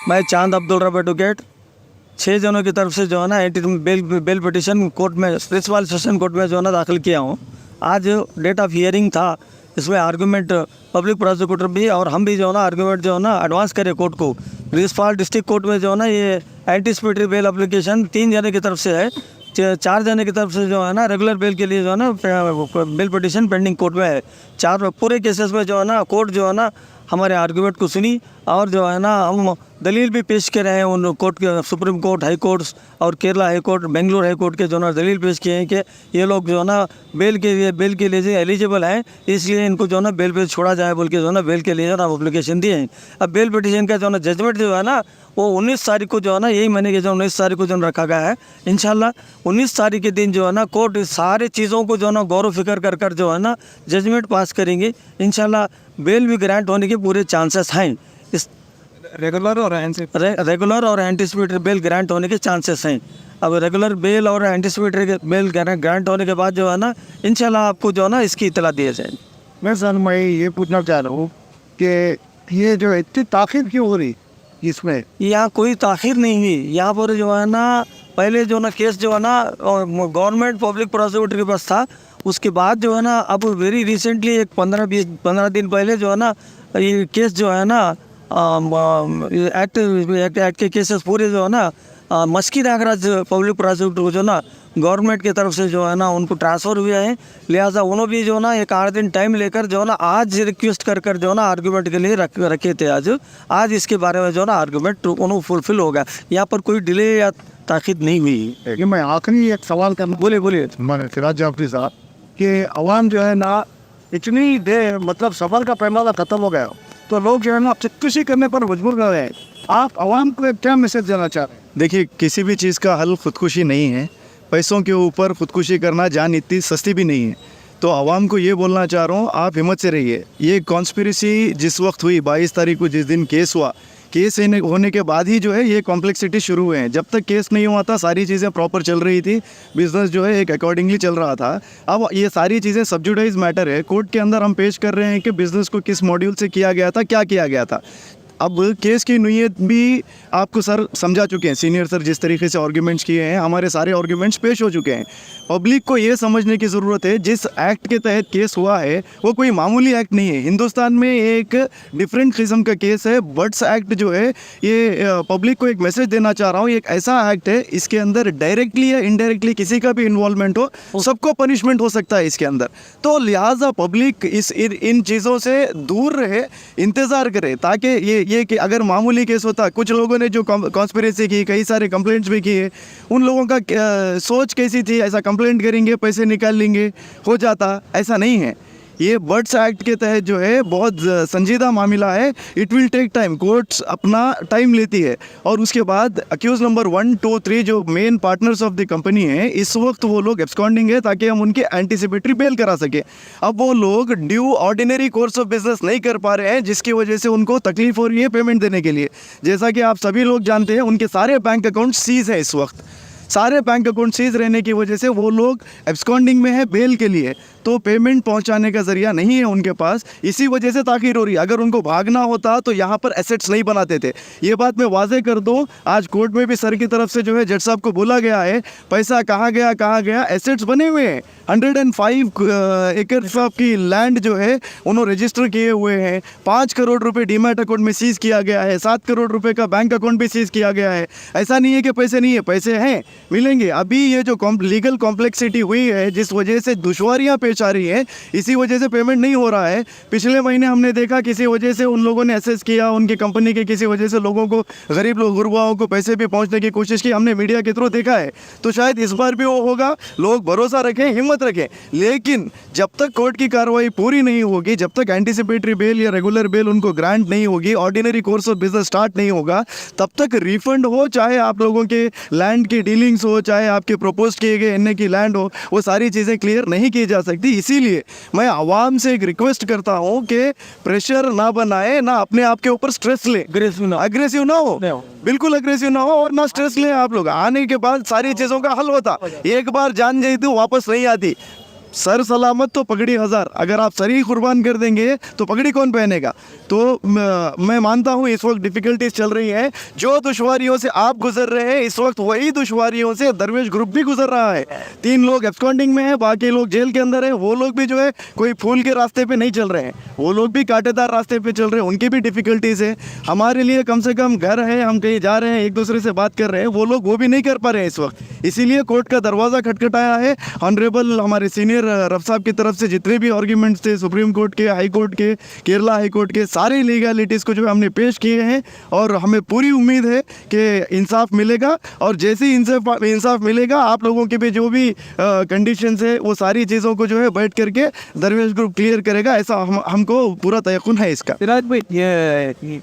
मैं चांद अब्दुल रब एडवोकेट 6 जनों की तरफ से जो है ना एंटी बेल पिटिशन कोर्ट में प्रिंसिपल सेशन कोर्ट में जो है ना दाखिल किया हूँ। आज डेट ऑफ हियरिंग था, इसमें आर्गूमेंट पब्लिक प्रोसिक्यूटर भी और हम भी जो है ना आर्गूमेंट जो है ना एडवांस करे कोर्ट को। प्रिंसिपल डिस्ट्रिक्ट कोर्ट में जो है ना ये एंटीसिपेटरी बेल एप्लीकेशन 3 जने की तरफ से है, 4 जने की तरफ से जो है ना रेगुलर बेल के लिए जो है ना बेल पिटिशन पेंडिंग कोर्ट में है। 4 पूरे केसेस में जो है ना कोर्ट जो है ना हमारे आर्गूमेंट को सुनी और जो है ना हम दलील भी पेश कर रहे हैं उन कोर्ट के, सुप्रीम कोर्ट, हाई कोर्ट्स और Kerala high court, Bengaluru high court के जो है दलील पेश किए हैं कि ये लोग जो है ना बेल के लिए एलिजिबल हैं, इसलिए इनको जो है ना बेल पे छोड़ा जाए बोल के जो है ना बेल के लिए जो है ना एप्लीकेशन दिए हैं। अब बेल पिटिशन का जो है ना जजमेंट जो है ना वो 19 तारीख को जो है ना यही महीने के जो 19 तारीख को जो रखा गया है। इंशाल्लाह 19 तारीख के दिन जो है ना कोर्ट सारे चीज़ों को जो है ना गौर फिक्र कर जो है ना जजमेंट पास करेंगे। इंशाल्लाह बेल भी ग्रांट होने के पूरे चांसेस हैं। इस रेगुलर और एंटीसिपेटरी बेल ग्रांट होने के चांसेस हैं। अब रेगुलर बेल और एंटीसिपेटरी बेल ग्रांट होने के बाद जो है ना इंशाल्लाह आपको जो है ना इसकी इतला दिए जाए। मैं ये पूछना चाह रहा हूँ कि ये जो इतनी ताख़ीर क्यों हो रही इसमें? यहाँ कोई ताख़ीर नहीं हुई। यहाँ पर जो है ना पहले जो ना केस जो है ना गवर्नमेंट पब्लिक प्रोसिक्यूटर के पास था, उसके बाद जो है ना अब वेरी रिसेंटली एक 15 दिन पहले जो है ना ये केस जो है ना एक्ट के केसेस पूरे जो है ना मस्की नागराज पब्लिक प्रोसिक्यूटर को जो ना गवर्नमेंट की तरफ से जो है ना उनको ट्रांसफ़र हुए हैं। लिहाजा उन्होंने भी जो है ना एक 8 दिन टाइम लेकर जो है ना आज रिक्वेस्ट कर जो है ना आर्गूमेंट के लिए रखे थे। आज इसके बारे में जो है ना आर्गूमेंट उन्होंने फुलफिल हो गया। यहाँ पर कोई डिले या ताक़ीद नहीं हुई। कि मैं आखिरी एक सवाल करना, बोलिए मैंने सिराज जाफरी साहब कि अवाम जो है ना इतनी देर मतलब सफ़र का पैमाना ख़त्म हो गया तो लोग जो है ना खुदकुशी करने पर मजबूर कर रहे हैं। आप अवाम को क्या मैसेज देना चाह रहे हैं? देखिए, किसी भी चीज़ का हल खुदकुशी नहीं है। पैसों के ऊपर खुदकुशी करना जान इतनी सस्ती भी नहीं है। तो आवाम को ये बोलना चाह रहा हूँ, आप हिम्मत से रहिए। ये कॉन्स्पिरेसी जिस वक्त हुई 22 तारीख को, जिस दिन केस हुआ, केस होने के बाद ही जो है ये कॉम्प्लेक्सिटी शुरू हुए हैं। जब तक केस नहीं हुआ था सारी चीज़ें प्रॉपर चल रही थी, बिज़नेस जो है एक अकॉर्डिंगली चल रहा था। अब ये सारी चीज़ें सब्जुडाइज मैटर है। कोर्ट के अंदर हम पेश कर रहे हैं कि बिज़नेस को किस मॉड्यूल से किया गया था, क्या किया गया था। अब केस की नुयत भी आपको सर समझा चुके हैं, सीनियर सर जिस तरीके से आर्ग्यूमेंट्स किए हैं, हमारे सारे आर्ग्यूमेंट्स पेश हो चुके हैं। पब्लिक को ये समझने की ज़रूरत है जिस एक्ट के तहत केस हुआ है वो कोई मामूली एक्ट नहीं है। हिंदुस्तान में एक डिफरेंट किस्म का केस है। बट्स एक्ट जो है ये पब्लिक को एक मैसेज देना चाह रहा हूँ, एक ऐसा एक्ट है इसके अंदर डायरेक्टली या इनडायरेक्टली किसी का भी इन्वॉल्वमेंट हो, सबको पनिशमेंट हो सकता है इसके अंदर। तो लिहाजा पब्लिक इन चीज़ों से दूर रहे, इंतज़ार करे, ताकि ये कि अगर मामूली केस होता, कुछ लोगों ने जो कॉन्स्पिरेसी की, कई सारे कंप्लेंट्स भी किए, उन लोगों का सोच कैसी थी, ऐसा कंप्लेंट करेंगे पैसे निकाल लेंगे, हो जाता। ऐसा नहीं है। ये बट्स एक्ट के तहत जो है बहुत संजीदा मामला है। It will take time, courts अपना टाइम लेती है। और उसके बाद अक्यूज नंबर 1, 2, 3 जो main partners of the company हैं, इस वक्त वो लोग एब्सकॉन्डिंग है ताकि हम उनके एंटीसिपेटरी बेल करा सके। अब वो लोग due ordinary course of business नहीं कर पा रहे हैं, जिसकी वजह से उनको तकलीफ हो रही है पेमेंट देने के लिए। जैसा कि आप सभी लोग जानते हैं, उनके सारे बैंक अकाउंट सीज हैं इस वक्त। सारे बैंक अकाउंट सीज रहने की वजह से वो लोग एब्सकॉन्डिंग में है बेल के लिए, तो पेमेंट पहुंचाने का ज़रिया नहीं है उनके पास। इसी वजह से ताख़ीर हो रही है। अगर उनको भागना होता तो यहाँ पर एसेट्स नहीं बनाते थे। ये बात मैं वाजे कर दूँ, आज कोर्ट में भी सर की तरफ से जो है जज साहब को बोला गया है, पैसा कहाँ गया, एसेट्स बने हुए हैं। 105 एकड़ ऑफ की लैंड जो है उन्होंने रजिस्टर किए हुए हैं। 5 करोड़ रुपए डीमैट अकाउंट में सीज़ किया गया है। 7 करोड़ रुपए का बैंक अकाउंट भी सीज़ किया गया है। ऐसा नहीं है कि पैसे नहीं है, पैसे हैं, मिलेंगे। अभी ये जो लीगल कॉम्प्लेक्सिटी हुई है, जिस वजह से दुश्वारियाँ पेश आ रही है, इसी वजह से पेमेंट नहीं हो रहा है। पिछले महीने हमने देखा किसी वजह से उन लोगों ने एसेस किया, उनकी कंपनी के किसी वजह से लोगों को, गरीब लोग, गुरबाओं को पैसे भी पहुंचने की कोशिश की, हमने मीडिया के थ्रू देखा है। तो शायद इस बार भी वो होगा। लोग भरोसा रखें, हिम्मत रखें, लेकिन जब तक कोर्ट की कार्रवाई पूरी नहीं होगी, जब तक एंटीसिपेटरी बेल या रेगुलर बेल उनको ग्रांट नहीं होगी, ordinary course of business start नहीं होगा, तब तक रिफंड हो, चाहे आप लोगों के लैंड की डीलिंग्स हो, चाहे आपके प्रपोज किए गए एनए की लैंड हो, वो सारी चीज़ें क्लियर नहीं की जा सकती। इसीलिए मैं आवाम से एक रिक्वेस्ट करता हूं कि प्रेशर ना बनाए, ना अपने आप के ऊपर स्ट्रेस ले, अग्रेसिव ना हो, बिल्कुल अग्रेसिव ना हो और ना स्ट्रेस ले। आप लोग आने के बाद सारी चीज़ों का हल होता। एक बार जान जाती तो वापस नहीं आती। सर सलामत तो पगड़ी हज़ार, अगर आप सर ही कुर्बान कर देंगे तो पगड़ी कौन पहनेगा। तो मैं मानता हूँ इस वक्त डिफ़िकल्टीज चल रही हैं, जो दुश्वारियों से आप गुजर रहे हैं इस वक्त वही दुश्वारियों से दरवेश ग्रुप भी गुजर रहा है। 3 लोग एब्सकॉन्डिंग में हैं, बाकी लोग जेल के अंदर हैं। वो लोग भी जो है कोई फूल के रास्ते पे नहीं चल रहे हैं, वो लोग भी कांटेदार रास्ते पे चल रहे हैं, उनकी भी डिफ़िकल्टीज़ है। हमारे लिए कम से कम घर है, हम कहीं जा रहे हैं, एक दूसरे से बात कर रहे हैं, वो लोग वो भी नहीं कर पा रहे हैं इस वक्त। इसीलिए कोर्ट का दरवाज़ा खटखटाया है। ऑनरेबल हमारे सीनियर रफ साहब की तरफ से जितने भी आर्ग्यूमेंट्स थे, सुप्रीम कोर्ट के, हाई कोर्ट के, केरला हाई कोर्ट के, सारे लीगलिटीज़ को जो है हमने पेश किए हैं और हमें पूरी उम्मीद है कि इंसाफ मिलेगा। और जैसे ही इंसाफ मिलेगा, आप लोगों के भी जो भी कंडीशंस है वो सारी चीज़ों को जो है बैठ करके दरवेश ग्रुप क्लियर करेगा, ऐसा हमको पूरा तयक़ुन है इसका। सिराज भाई,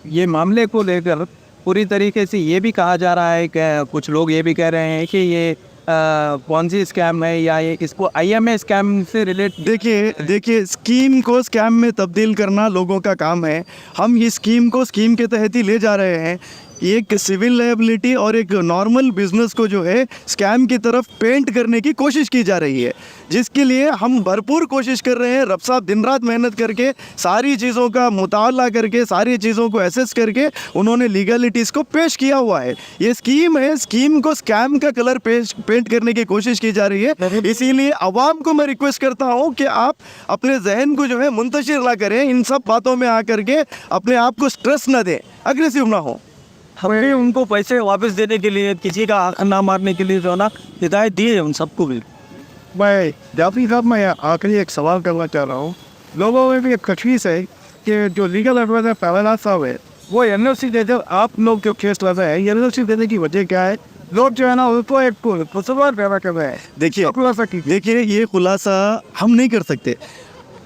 ये मामले को लेकर पूरी तरीके से ये भी कहा जा रहा है कि कुछ लोग ये भी कह रहे हैं कि ये पॉन्जी स्कैम है या ये इसको IMA स्कैम से रिलेट। देखिए स्कीम को स्कैम में तब्दील करना लोगों का काम है। हम इस स्कीम को स्कीम के तहत ही ले जा रहे हैं। एक सिविल लायबिलिटी और एक नॉर्मल बिजनेस को जो है स्कैम की तरफ पेंट करने की कोशिश की जा रही है, जिसके लिए हम भरपूर कोशिश कर रहे हैं। रब साहब दिन रात मेहनत करके सारी चीज़ों का मुताला करके सारी चीज़ों को एसेस करके उन्होंने लीगलिटीज़ को पेश किया हुआ है। ये स्कीम है, स्कीम को स्कैम का कलर पेंट करने की कोशिश की जा रही है। इसीलिए आवाम को मैं रिक्वेस्ट करता हूँ कि आप अपने जहन को जो है मुंतशिर ना करें, इन सब बातों में आकर के अपने आप को स्ट्रेस ना दें, अग्रेसिव ना हो। हमें उनको पैसे वापस देने के लिए, किसी का आँख ना मारने के लिए जो है ना हिदायत दी है उन सबको भी। मैं जाफरी साहब, मैं आखिरी एक सवाल करना चाह रहा हूँ। लोगों में भी एक तशवीश है कि जो लीगल एडवाइजर पहलवान साहब है वो NLC देते, आप लोग जो केस लड़ रहे हैं NLC देने की वजह क्या है? लोग जो है ना उनको एक कसूरवार पैदा कर रहे हैं। देखिए ये खुलासा हम नहीं कर सकते।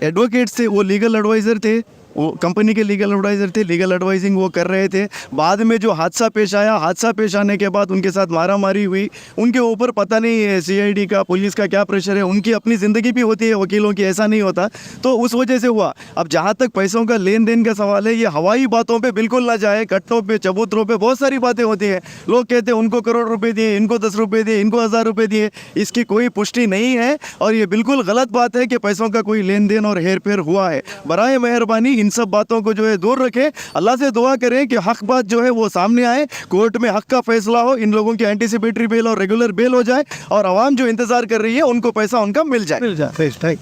एडवोकेट से, वो लीगल एडवाइज़र थे, वो कंपनी के लीगल एडवाइज़र थे, लीगल एडवाइजिंग वो कर रहे थे। बाद में जो हादसा पेश आया, हादसा पेश आने के बाद उनके साथ मारामारी हुई, उनके ऊपर पता नहीं है CID का, पुलिस का क्या प्रेशर है। उनकी अपनी ज़िंदगी भी होती है वकीलों की, ऐसा नहीं होता, तो उस वजह से हुआ। अब जहाँ तक पैसों का लेन देन का सवाल है, ये हवाई बातों पे बिल्कुल ना जाए। कट्टों पे, चबूतरों पे बहुत सारी बातें होती हैं। लोग कहते हैं उनको करोड़ रुपये दिए, इनको 10 रुपये दिए, इनको 1000 रुपये दिए। इसकी कोई पुष्टि नहीं है और ये बिल्कुल गलत बात है कि पैसों का कोई लेन देन और हेर फेर हुआ है। बराए मेहरबानी इन सब बातों को जो है दूर रखें। अल्लाह से दुआ करें कि हक बात जो है वो सामने आए, कोर्ट में हक का फैसला हो, इन लोगों की एंटीसिपेटरी बेल और रेगुलर बेल हो जाए और आवाम जो इंतजार कर रही है उनको पैसा उनका मिल जाए। थैंक